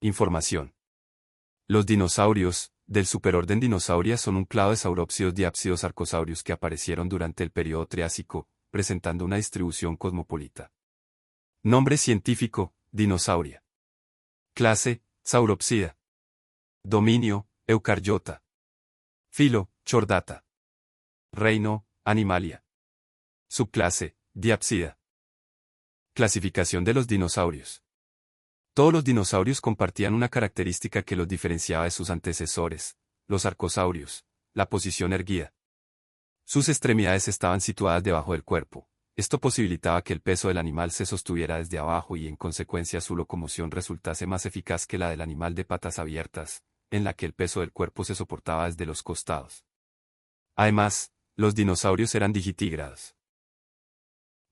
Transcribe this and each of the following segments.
Información. Los dinosaurios, del superorden Dinosauria son un clado de saurópsidos diápsidos arcosaurios que aparecieron durante el período Triásico, presentando una distribución cosmopolita. Nombre científico, Dinosauria. Clase, Sauropsida. Dominio, Eucariota. Filo, Chordata. Reino, Animalia. Subclase, Diapsida. Clasificación de los dinosaurios. Todos los dinosaurios compartían una característica que los diferenciaba de sus antecesores, los arcosaurios: la posición erguida. Sus extremidades estaban situadas debajo del cuerpo. Esto posibilitaba que el peso del animal se sostuviera desde abajo y en consecuencia su locomoción resultase más eficaz que la del animal de patas abiertas, en la que el peso del cuerpo se soportaba desde los costados. Además, los dinosaurios eran digitígrados.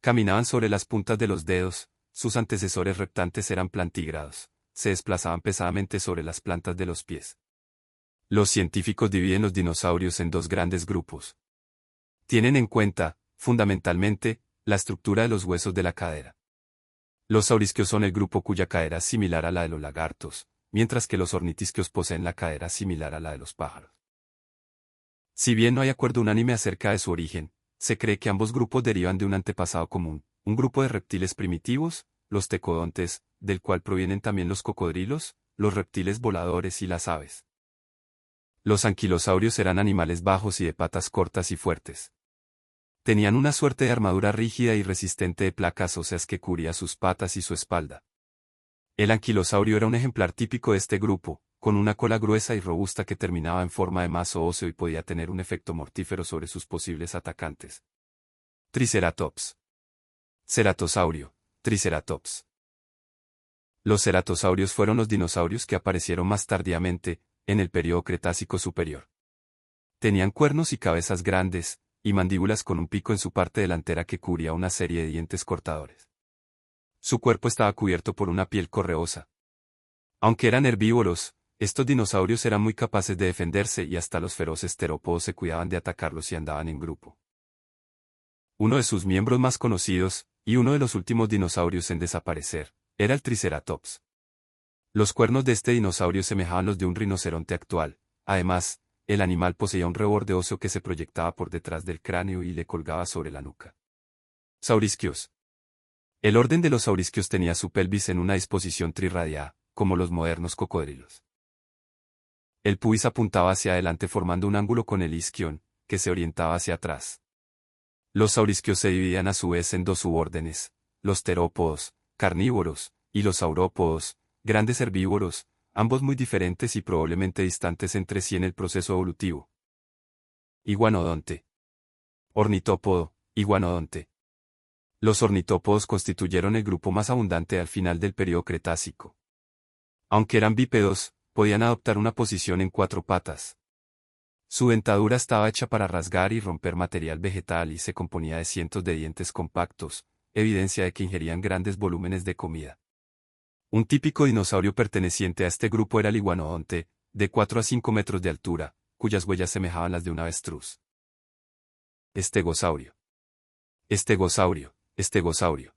Caminaban sobre las puntas de los dedos. Sus antecesores reptantes eran plantígrados, se desplazaban pesadamente sobre las plantas de los pies. Los científicos dividen los dinosaurios en dos grandes grupos. Tienen en cuenta, fundamentalmente, la estructura de los huesos de la cadera. Los saurisquios son el grupo cuya cadera es similar a la de los lagartos, mientras que los ornitisquios poseen la cadera similar a la de los pájaros. Si bien no hay acuerdo unánime acerca de su origen, se cree que ambos grupos derivan de un antepasado común, un grupo de reptiles primitivos, los tecodontes, del cual provienen también los cocodrilos, los reptiles voladores y las aves. Los anquilosaurios eran animales bajos y de patas cortas y fuertes. Tenían una suerte de armadura rígida y resistente de placas óseas que cubría sus patas y su espalda. El anquilosaurio era un ejemplar típico de este grupo, con una cola gruesa y robusta que terminaba en forma de mazo óseo y podía tener un efecto mortífero sobre sus posibles atacantes. Triceratops. Ceratosaurio, Triceratops. Los ceratosaurios fueron los dinosaurios que aparecieron más tardíamente, en el período Cretácico superior. Tenían cuernos y cabezas grandes, y mandíbulas con un pico en su parte delantera que cubría una serie de dientes cortadores. Su cuerpo estaba cubierto por una piel correosa. Aunque eran herbívoros, estos dinosaurios eran muy capaces de defenderse y hasta los feroces terópodos se cuidaban de atacarlos si andaban en grupo. Uno de sus miembros más conocidos, y uno de los últimos dinosaurios en desaparecer, era el Triceratops. Los cuernos de este dinosaurio semejaban los de un rinoceronte actual. Además, el animal poseía un reborde óseo que se proyectaba por detrás del cráneo y le colgaba sobre la nuca. Saurisquios. El orden de los saurisquios tenía su pelvis en una disposición trirradiada, como los modernos cocodrilos. El pubis apuntaba hacia adelante formando un ángulo con el isquion, que se orientaba hacia atrás. Los saurisquios se dividían a su vez en dos subórdenes: los terópodos, carnívoros, y los saurópodos, grandes herbívoros, ambos muy diferentes y probablemente distantes entre sí en el proceso evolutivo. Iguanodonte. Ornitópodo, iguanodonte. Los ornitópodos constituyeron el grupo más abundante al final del período Cretácico. Aunque eran bípedos, podían adoptar una posición en cuatro patas. Su dentadura estaba hecha para rasgar y romper material vegetal y se componía de cientos de dientes compactos, evidencia de que ingerían grandes volúmenes de comida. Un típico dinosaurio perteneciente a este grupo era el iguanodonte, de 4 a 5 metros de altura, cuyas huellas semejaban las de un avestruz. Estegosaurio. Estegosaurio, estegosaurio.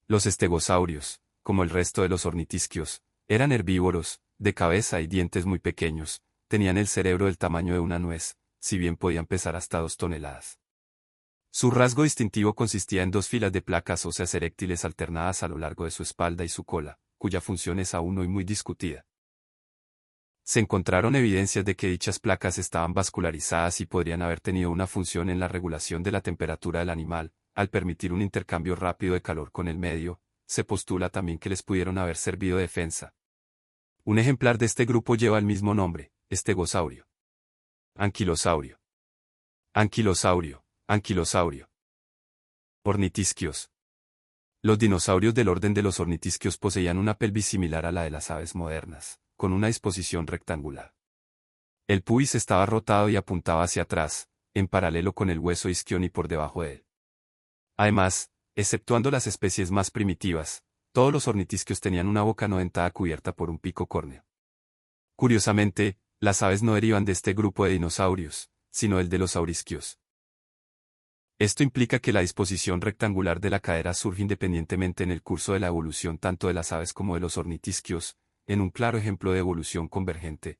Los estegosaurios, como el resto de los ornitisquios, eran herbívoros, de cabeza y dientes muy pequeños. Tenían el cerebro del tamaño de una nuez, si bien podían pesar hasta 2 toneladas. Su rasgo distintivo consistía en dos filas de placas óseas eréctiles alternadas a lo largo de su espalda y su cola, cuya función es aún hoy muy discutida. Se encontraron evidencias de que dichas placas estaban vascularizadas y podrían haber tenido una función en la regulación de la temperatura del animal, al permitir un intercambio rápido de calor con el medio. Se postula también que les pudieron haber servido de defensa. Un ejemplar de este grupo lleva el mismo nombre: estegosaurio. Anquilosaurio. Anquilosaurio, anquilosaurio. Ornitisquios. Los dinosaurios del orden de los ornitisquios poseían una pelvis similar a la de las aves modernas, con una disposición rectangular. El pubis estaba rotado y apuntaba hacia atrás, en paralelo con el hueso isquion y por debajo de él. Además, exceptuando las especies más primitivas, todos los ornitisquios tenían una boca no dentada cubierta por un pico córneo. Curiosamente, las aves no derivan de este grupo de dinosaurios, sino el de los saurisquios. Esto implica que la disposición rectangular de la cadera surge independientemente en el curso de la evolución tanto de las aves como de los ornitisquios, en un claro ejemplo de evolución convergente.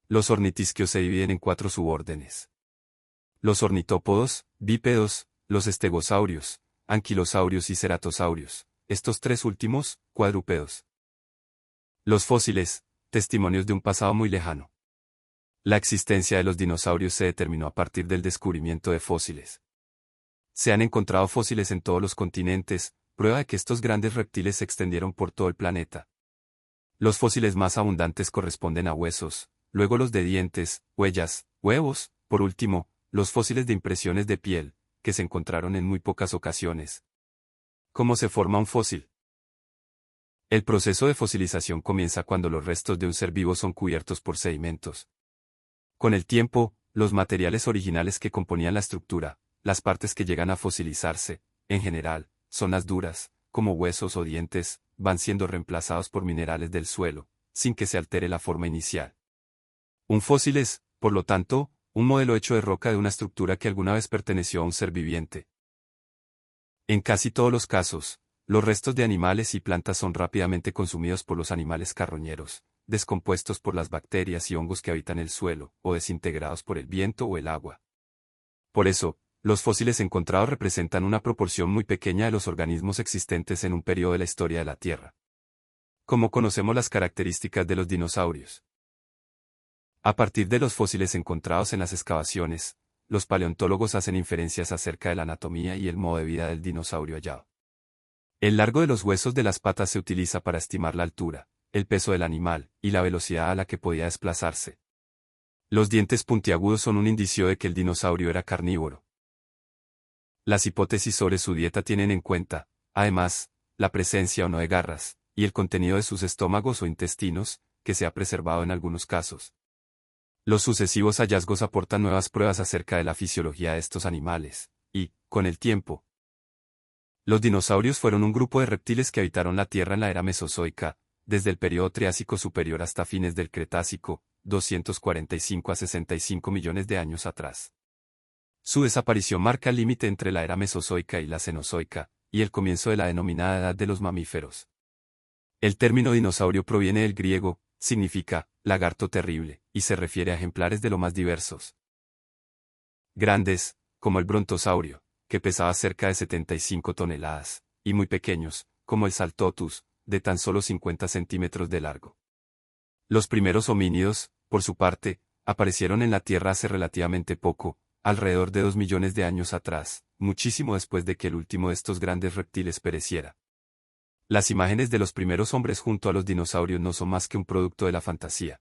Los ornitisquios se dividen en 4 subórdenes. Los ornitópodos, bípedos, los estegosaurios, anquilosaurios y ceratosaurios, estos 3 últimos, cuadrúpedos. Los fósiles, testimonios de un pasado muy lejano. La existencia de los dinosaurios se determinó a partir del descubrimiento de fósiles. Se han encontrado fósiles en todos los continentes, prueba de que estos grandes reptiles se extendieron por todo el planeta. Los fósiles más abundantes corresponden a huesos, luego los de dientes, huellas, huevos, por último, los fósiles de impresiones de piel, que se encontraron en muy pocas ocasiones. ¿Cómo se forma un fósil? El proceso de fosilización comienza cuando los restos de un ser vivo son cubiertos por sedimentos. Con el tiempo, los materiales originales que componían la estructura, las partes que llegan a fosilizarse, en general, zonas duras, como huesos o dientes, van siendo reemplazados por minerales del suelo, sin que se altere la forma inicial. Un fósil es, por lo tanto, un modelo hecho de roca de una estructura que alguna vez perteneció a un ser viviente. En casi todos los casos, los restos de animales y plantas son rápidamente consumidos por los animales carroñeros, descompuestos por las bacterias y hongos que habitan el suelo, o desintegrados por el viento o el agua. Por eso, los fósiles encontrados representan una proporción muy pequeña de los organismos existentes en un periodo de la historia de la Tierra. ¿Cómo conocemos las características de los dinosaurios? A partir de los fósiles encontrados en las excavaciones, los paleontólogos hacen inferencias acerca de la anatomía y el modo de vida del dinosaurio hallado. El largo de los huesos de las patas se utiliza para estimar la altura, el peso del animal, y la velocidad a la que podía desplazarse. Los dientes puntiagudos son un indicio de que el dinosaurio era carnívoro. Las hipótesis sobre su dieta tienen en cuenta, además, la presencia o no de garras, y el contenido de sus estómagos o intestinos, que se ha preservado en algunos casos. Los sucesivos hallazgos aportan nuevas pruebas acerca de la fisiología de estos animales, y, con el tiempo, los dinosaurios fueron un grupo de reptiles que habitaron la Tierra en la era Mesozoica, desde el período Triásico superior hasta fines del Cretácico, 245 a 65 millones de años atrás. Su desaparición marca el límite entre la era Mesozoica y la Cenozoica, y el comienzo de la denominada Edad de los Mamíferos. El término dinosaurio proviene del griego, significa lagarto terrible, y se refiere a ejemplares de lo más diversos. Grandes, como el brontosaurio, que pesaba cerca de 75 toneladas, y muy pequeños, como el Saltotus, de tan solo 50 centímetros de largo. Los primeros homínidos, por su parte, aparecieron en la Tierra hace relativamente poco, alrededor de 2 millones de años atrás, muchísimo después de que el último de estos grandes reptiles pereciera. Las imágenes de los primeros hombres junto a los dinosaurios no son más que un producto de la fantasía.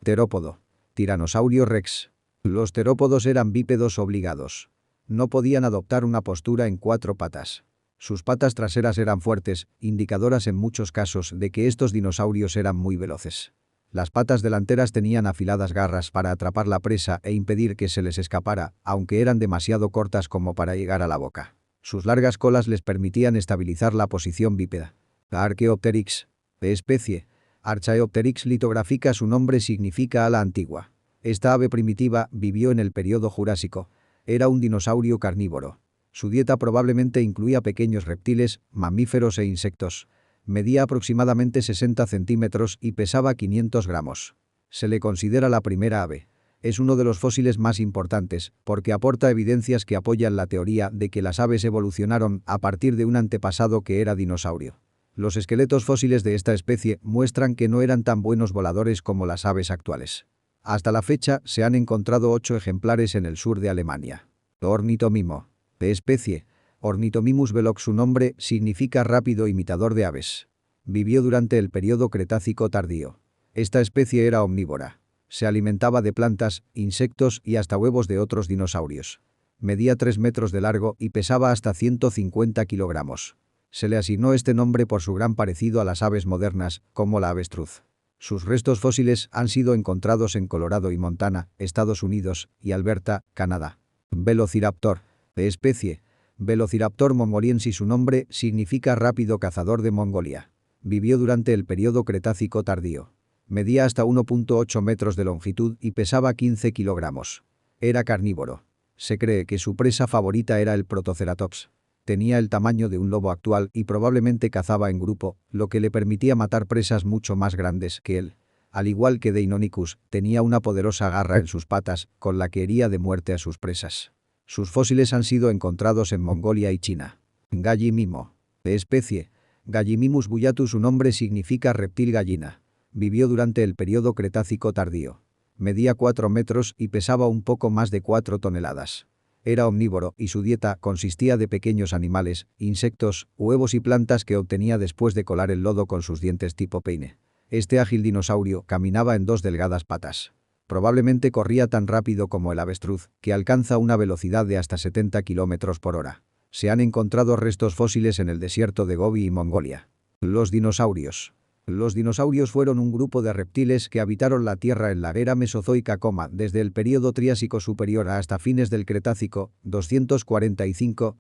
Terópodo. Tiranosaurio rex. Los terópodos eran bípedos obligados. No podían adoptar una postura en 4 patas. Sus patas traseras eran fuertes, indicadoras en muchos casos de que estos dinosaurios eran muy veloces. Las patas delanteras tenían afiladas garras para atrapar la presa e impedir que se les escapara, aunque eran demasiado cortas como para llegar a la boca. Sus largas colas les permitían estabilizar la posición bípeda. Archaeopteryx. Especie. Archaeopteryx litográfica, su nombre significa ala antigua. Esta ave primitiva vivió en el período Jurásico. Era un dinosaurio carnívoro. Su dieta probablemente incluía pequeños reptiles, mamíferos e insectos. Medía aproximadamente 60 centímetros y pesaba 500 gramos. Se le considera la primera ave. Es uno de los fósiles más importantes, porque aporta evidencias que apoyan la teoría de que las aves evolucionaron a partir de un antepasado que era dinosaurio. Los esqueletos fósiles de esta especie muestran que no eran tan buenos voladores como las aves actuales. Hasta la fecha se han encontrado 8 ejemplares en el sur de Alemania. Ornitomimo. Especie. Ornithomimus velox, su nombre significa rápido imitador de aves. Vivió durante el período Cretácico tardío. Esta especie era omnívora. Se alimentaba de plantas, insectos y hasta huevos de otros dinosaurios. Medía 3 metros de largo y pesaba hasta 150 kilogramos. Se le asignó este nombre por su gran parecido a las aves modernas, como la avestruz. Sus restos fósiles han sido encontrados en Colorado y Montana, Estados Unidos, y Alberta, Canadá. Velociraptor. Especie. Velociraptor mongoliensis, su nombre significa rápido cazador de Mongolia. Vivió durante el período Cretácico tardío. Medía hasta 1.8 metros de longitud y pesaba 15 kilogramos. Era carnívoro. Se cree que su presa favorita era el Protoceratops. Tenía el tamaño de un lobo actual y probablemente cazaba en grupo, lo que le permitía matar presas mucho más grandes que él. Al igual que Deinonychus, tenía una poderosa garra en sus patas, con la que hería de muerte a sus presas. Sus fósiles han sido encontrados en Mongolia y China. Gallimimo. De especie. Gallimimus bullatus, su nombre significa reptil gallina. Vivió durante el período Cretácico tardío. Medía 4 metros y pesaba un poco más de 4 toneladas. Era omnívoro y su dieta consistía de pequeños animales, insectos, huevos y plantas que obtenía después de colar el lodo con sus dientes tipo peine. Este ágil dinosaurio caminaba en 2 delgadas patas. Probablemente corría tan rápido como el avestruz, que alcanza una velocidad de hasta 70 km por hora. Se han encontrado restos fósiles en el desierto de Gobi y Mongolia. Los dinosaurios. Los dinosaurios fueron un grupo de reptiles que habitaron la Tierra en la era mesozoica, desde el período Triásico superior hasta fines del Cretácico, 245.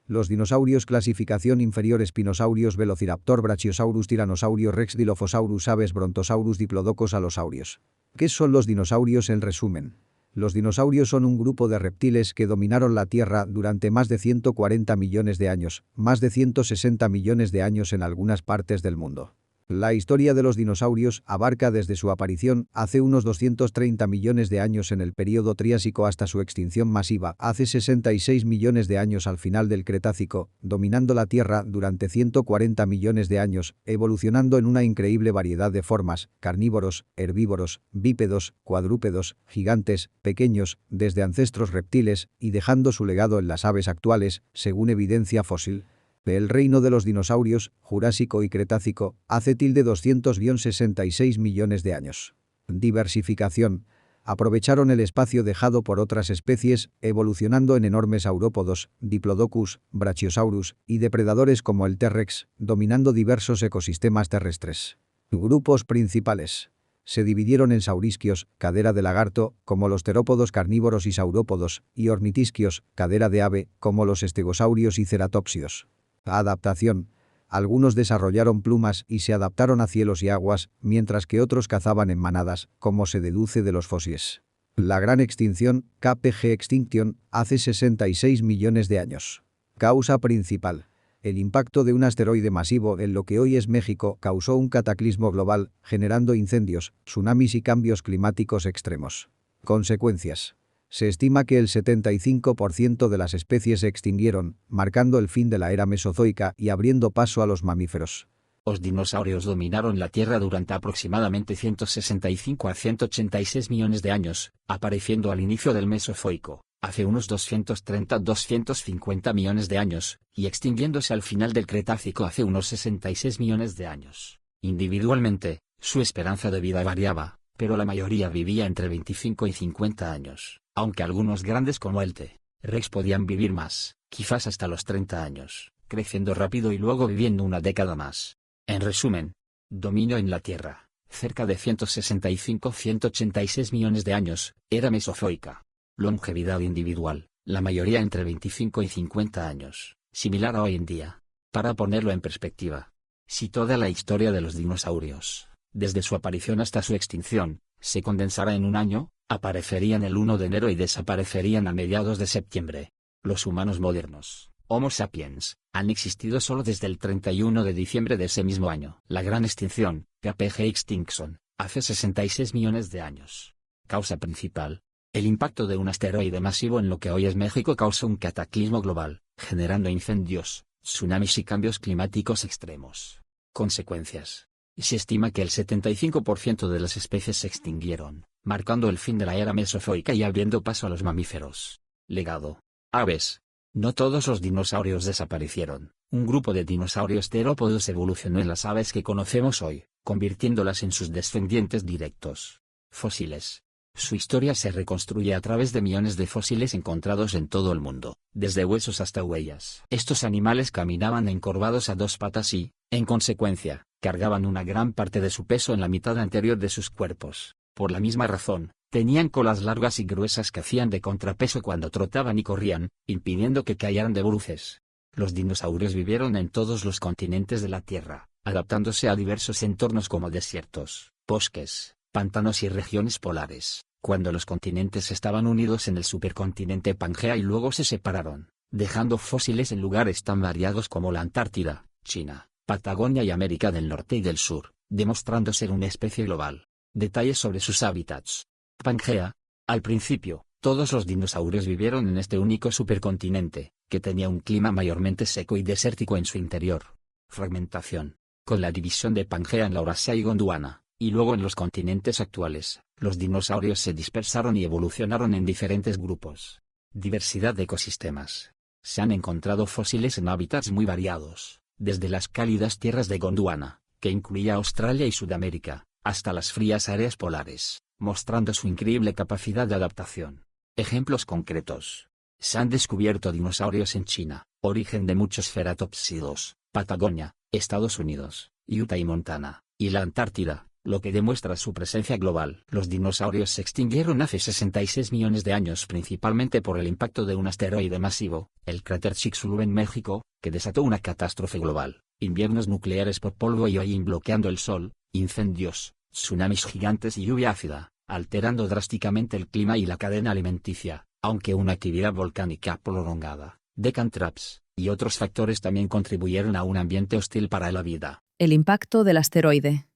Los dinosaurios clasificación inferior: Spinosaurus, Velociraptor, Brachiosaurus, Tyrannosaurus Rex, Dilophosaurus, aves, Brontosaurus, Diplodocus, Allosaurios. ¿Qué son los dinosaurios en resumen? Los dinosaurios son un grupo de reptiles que dominaron la Tierra durante más de 140 millones de años, más de 160 millones de años en algunas partes del mundo. La historia de los dinosaurios abarca desde su aparición hace unos 230 millones de años en el período Triásico hasta su extinción masiva hace 66 millones de años al final del Cretácico, dominando la Tierra durante 140 millones de años, evolucionando en una increíble variedad de formas: carnívoros, herbívoros, bípedos, cuadrúpedos, gigantes, pequeños, desde ancestros reptiles, y dejando su legado en las aves actuales, según evidencia fósil. El reino de los dinosaurios, Jurásico y Cretácico, hace 200-66 millones de años. Diversificación. Aprovecharon el espacio dejado por otras especies, evolucionando en enormes saurópodos, Diplodocus, Brachiosaurus, y depredadores como el T-Rex, dominando diversos ecosistemas terrestres. Grupos principales. Se dividieron en saurisquios, cadera de lagarto, como los terópodos carnívoros y saurópodos, y ornitisquios, cadera de ave, como los estegosaurios y ceratopsios. Adaptación. Algunos desarrollaron plumas y se adaptaron a cielos y aguas, mientras que otros cazaban en manadas, como se deduce de los fósiles. La gran extinción, KPG Extinction, hace 66 millones de años. Causa principal. El impacto de un asteroide masivo en lo que hoy es México causó un cataclismo global, generando incendios, tsunamis y cambios climáticos extremos. Consecuencias. Se estima que el 75% de las especies se extinguieron, marcando el fin de la era mesozoica y abriendo paso a los mamíferos. Los dinosaurios dominaron la Tierra durante aproximadamente 165 a 186 millones de años, apareciendo al inicio del Mesozoico, hace unos 230-250 millones de años, y extinguiéndose al final del Cretácico hace unos 66 millones de años. Individualmente, su esperanza de vida variaba, pero la mayoría vivía entre 25 y 50 años. Aunque algunos grandes como el T-Rex podían vivir más, quizás hasta los 30 años, creciendo rápido y luego viviendo una década más. En resumen, dominio en la Tierra, cerca de 165-186 millones de años, era mesozoica. Longevidad individual, la mayoría entre 25 y 50 años, similar a hoy en día. Para ponerlo en perspectiva, si toda la historia de los dinosaurios, desde su aparición hasta su extinción, se condensara en un año, aparecerían el 1 de enero y desaparecerían a mediados de septiembre. Los humanos modernos, Homo sapiens, han existido solo desde el 31 de diciembre de ese mismo año. La gran extinción, KPG Extinction, hace 66 millones de años. Causa principal. El impacto de un asteroide masivo en lo que hoy es México causó un cataclismo global, generando incendios, tsunamis y cambios climáticos extremos. Consecuencias. Se estima que el 75% de las especies se extinguieron, marcando el fin de la era mesozoica y abriendo paso a los mamíferos. Legado. Aves. No todos los dinosaurios desaparecieron. Un grupo de dinosaurios terópodos evolucionó en las aves que conocemos hoy, convirtiéndolas en sus descendientes directos. Fósiles. Su historia se reconstruye a través de millones de fósiles encontrados en todo el mundo, desde huesos hasta huellas. Estos animales caminaban encorvados a 2 patas y, en consecuencia, cargaban una gran parte de su peso en la mitad anterior de sus cuerpos. Por la misma razón, tenían colas largas y gruesas que hacían de contrapeso cuando trotaban y corrían, impidiendo que cayeran de bruces. Los dinosaurios vivieron en todos los continentes de la Tierra, adaptándose a diversos entornos como desiertos, bosques, pantanos y regiones polares. Cuando los continentes estaban unidos en el supercontinente Pangea y luego se separaron, dejando fósiles en lugares tan variados como la Antártida, China, Patagonia y América del Norte y del Sur, demostrando ser una especie global. Detalles sobre sus hábitats. Pangea. Al principio, todos los dinosaurios vivieron en este único supercontinente, que tenía un clima mayormente seco y desértico en su interior. Fragmentación. Con la división de Pangea en la Eurasia y Gondwana, y luego en los continentes actuales, los dinosaurios se dispersaron y evolucionaron en diferentes grupos. Diversidad de ecosistemas. Se han encontrado fósiles en hábitats muy variados, desde las cálidas tierras de Gondwana, que incluía Australia y Sudamérica, hasta las frías áreas polares, mostrando su increíble capacidad de adaptación. Ejemplos concretos. Se han descubierto dinosaurios en China, origen de muchos ceratópsidos, Patagonia, Estados Unidos, Utah y Montana, y la Antártida, lo que demuestra su presencia global. Los dinosaurios se extinguieron hace 66 millones de años principalmente por el impacto de un asteroide masivo, el cráter Chicxulub en México, que desató una catástrofe global, inviernos nucleares por polvo y hollín bloqueando el sol, incendios, tsunamis gigantes y lluvia ácida, alterando drásticamente el clima y la cadena alimenticia, aunque una actividad volcánica prolongada, Decantraps, y otros factores también contribuyeron a un ambiente hostil para la vida. El impacto del asteroide.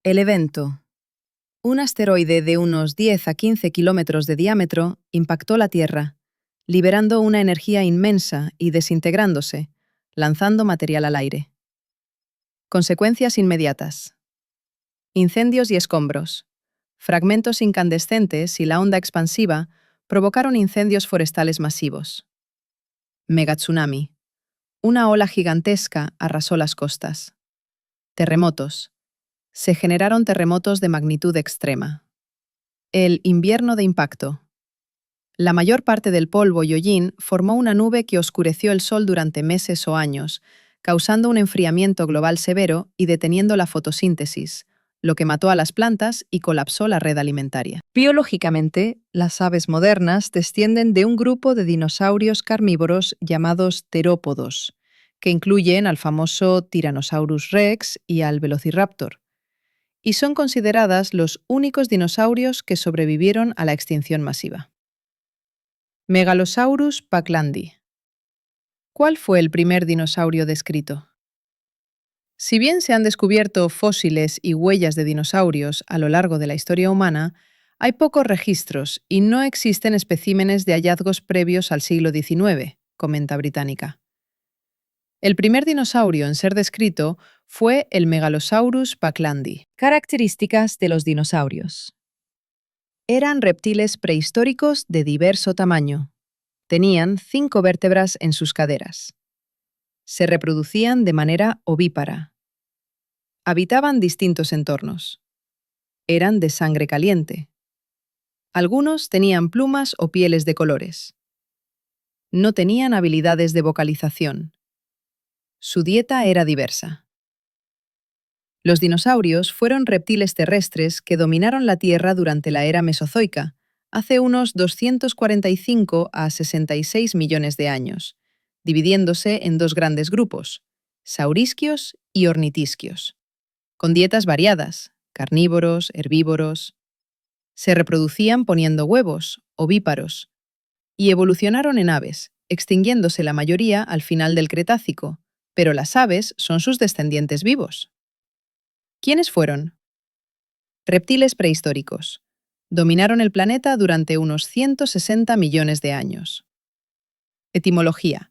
El evento. Un asteroide de unos 10 a 15 kilómetros de diámetro impactó la Tierra, liberando una energía inmensa y desintegrándose, lanzando material al aire. Consecuencias inmediatas. Incendios y escombros. Fragmentos incandescentes y la onda expansiva provocaron incendios forestales masivos. Megatsunami. Una ola gigantesca arrasó las costas. Terremotos. Se generaron terremotos de magnitud extrema. El invierno de impacto. La mayor parte del polvo y hollín formó una nube que oscureció el sol durante meses o años, causando un enfriamiento global severo y deteniendo la fotosíntesis, lo que mató a las plantas y colapsó la red alimentaria. Biológicamente, las aves modernas descienden de un grupo de dinosaurios carnívoros llamados terópodos, que incluyen al famoso Tyrannosaurus rex y al Velociraptor, y son consideradas los únicos dinosaurios que sobrevivieron a la extinción masiva. Megalosaurus paclandi. ¿Cuál fue el primer dinosaurio descrito? Si bien se han descubierto fósiles y huellas de dinosaurios a lo largo de la historia humana, hay pocos registros y no existen especímenes de hallazgos previos al siglo XIX, comenta Británica. El primer dinosaurio en ser descrito fue el Megalosaurus paclandi. Características de los dinosaurios. Eran reptiles prehistóricos de diverso tamaño. Tenían 5 vértebras en sus caderas. Se reproducían de manera ovípara. Habitaban distintos entornos. Eran de sangre caliente. Algunos tenían plumas o pieles de colores. No tenían habilidades de vocalización. Su dieta era diversa. Los dinosaurios fueron reptiles terrestres que dominaron la Tierra durante la era Mesozoica, hace unos 245 a 66 millones de años, dividiéndose en 2 grandes grupos, saurisquios y ornitisquios, con dietas variadas, carnívoros, herbívoros. Se reproducían poniendo huevos, ovíparos, y evolucionaron en aves, extinguiéndose la mayoría al final del Cretácico, pero las aves son sus descendientes vivos. ¿Quiénes fueron? Reptiles prehistóricos. Dominaron el planeta durante unos 160 millones de años. Etimología.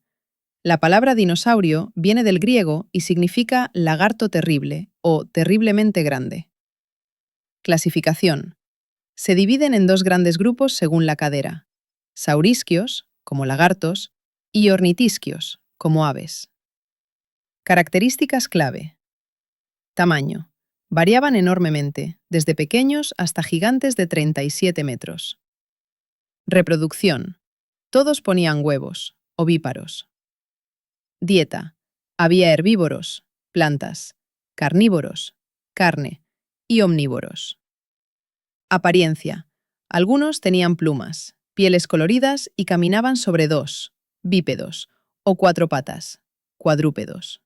La palabra dinosaurio viene del griego y significa lagarto terrible o terriblemente grande. Clasificación. Se dividen en 2 grandes grupos según la cadera: saurisquios, como lagartos, y ornitisquios, como aves. Características clave. Tamaño. Variaban enormemente, desde pequeños hasta gigantes de 37 metros. Reproducción. Todos ponían huevos, ovíparos. Dieta. Había herbívoros, plantas, carnívoros, carne, y omnívoros. Apariencia. Algunos tenían plumas, pieles coloridas y caminaban sobre 2, bípedos, o 4 patas, cuadrúpedos.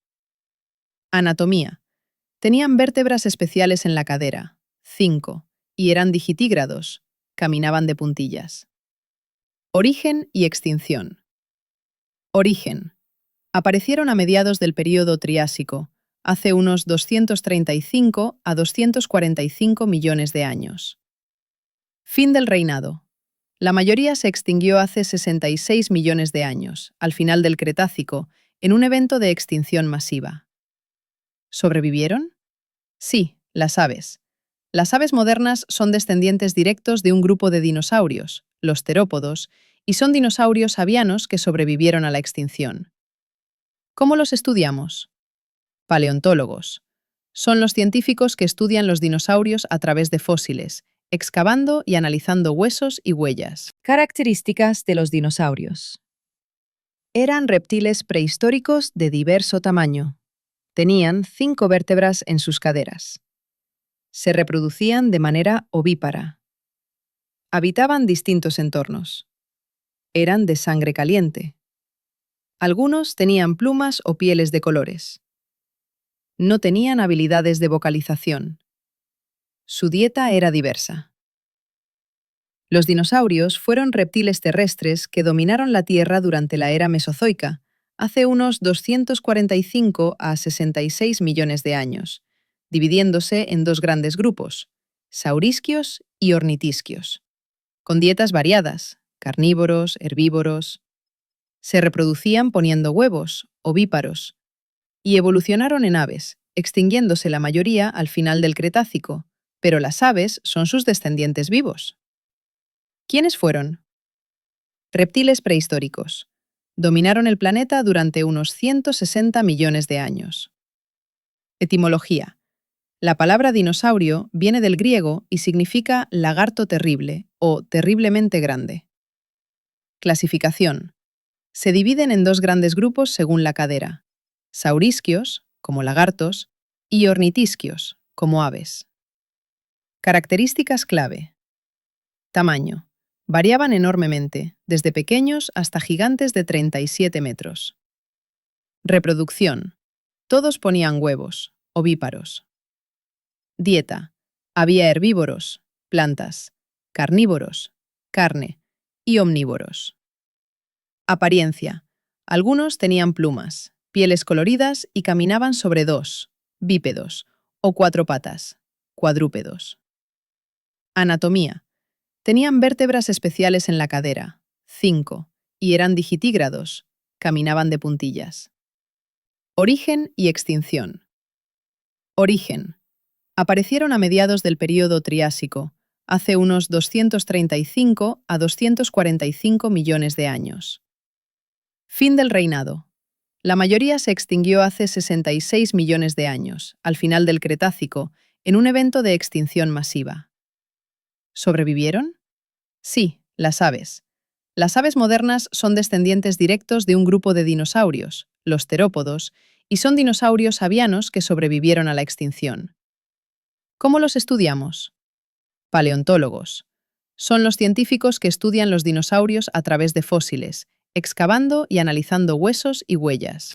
Anatomía. Tenían vértebras especiales en la cadera, 5, y eran digitígrados, caminaban de puntillas. Origen y extinción. Origen. Aparecieron a mediados del período Triásico, hace unos 235 a 245 millones de años. Fin del reinado. La mayoría se extinguió hace 66 millones de años, al final del Cretácico, en un evento de extinción masiva. ¿Sobrevivieron? Sí, las aves. Las aves modernas son descendientes directos de un grupo de dinosaurios, los terópodos, y son dinosaurios avianos que sobrevivieron a la extinción. ¿Cómo los estudiamos? Paleontólogos. Son los científicos que estudian los dinosaurios a través de fósiles, excavando y analizando huesos y huellas. Características de los dinosaurios. Eran reptiles prehistóricos de diverso tamaño. Tenían 5 vértebras en sus caderas. Se reproducían de manera ovípara. Habitaban distintos entornos. Eran de sangre caliente. Algunos tenían plumas o pieles de colores. No tenían habilidades de vocalización. Su dieta era diversa. Los dinosaurios fueron reptiles terrestres que dominaron la Tierra durante la era Mesozoica, hace unos 245 a 66 millones de años, dividiéndose en 2 grandes grupos, saurisquios y ornitisquios, con dietas variadas, carnívoros, herbívoros. Se reproducían poniendo huevos, ovíparos, y evolucionaron en aves, extinguiéndose la mayoría al final del Cretácico, pero las aves son sus descendientes vivos. ¿Quiénes fueron? Reptiles prehistóricos. Dominaron el planeta durante unos 160 millones de años. Etimología. La palabra dinosaurio viene del griego y significa lagarto terrible o terriblemente grande. Clasificación. Se dividen en 2 grandes grupos según la cadera: saurisquios, como lagartos, y ornitisquios, como aves. Características clave. Tamaño. Variaban enormemente, desde pequeños hasta gigantes de 37 metros. Reproducción. Todos ponían huevos, ovíparos. Dieta. Había herbívoros, plantas, carnívoros, carne, y omnívoros. Apariencia. Algunos tenían plumas, pieles coloridas y caminaban sobre 2, bípedos, o 4 patas, cuadrúpedos. Anatomía. Tenían vértebras especiales en la cadera, 5, y eran digitígrados, caminaban de puntillas. Origen y extinción. Origen. Aparecieron a mediados del período Triásico, hace unos 235 a 245 millones de años. Fin del reinado. La mayoría se extinguió hace 66 millones de años, al final del Cretácico, en un evento de extinción masiva. ¿Sobrevivieron? Sí, las aves. Las aves modernas son descendientes directos de un grupo de dinosaurios, los terópodos, y son dinosaurios avianos que sobrevivieron a la extinción. ¿Cómo los estudiamos? Paleontólogos. Son los científicos que estudian los dinosaurios a través de fósiles, excavando y analizando huesos y huellas.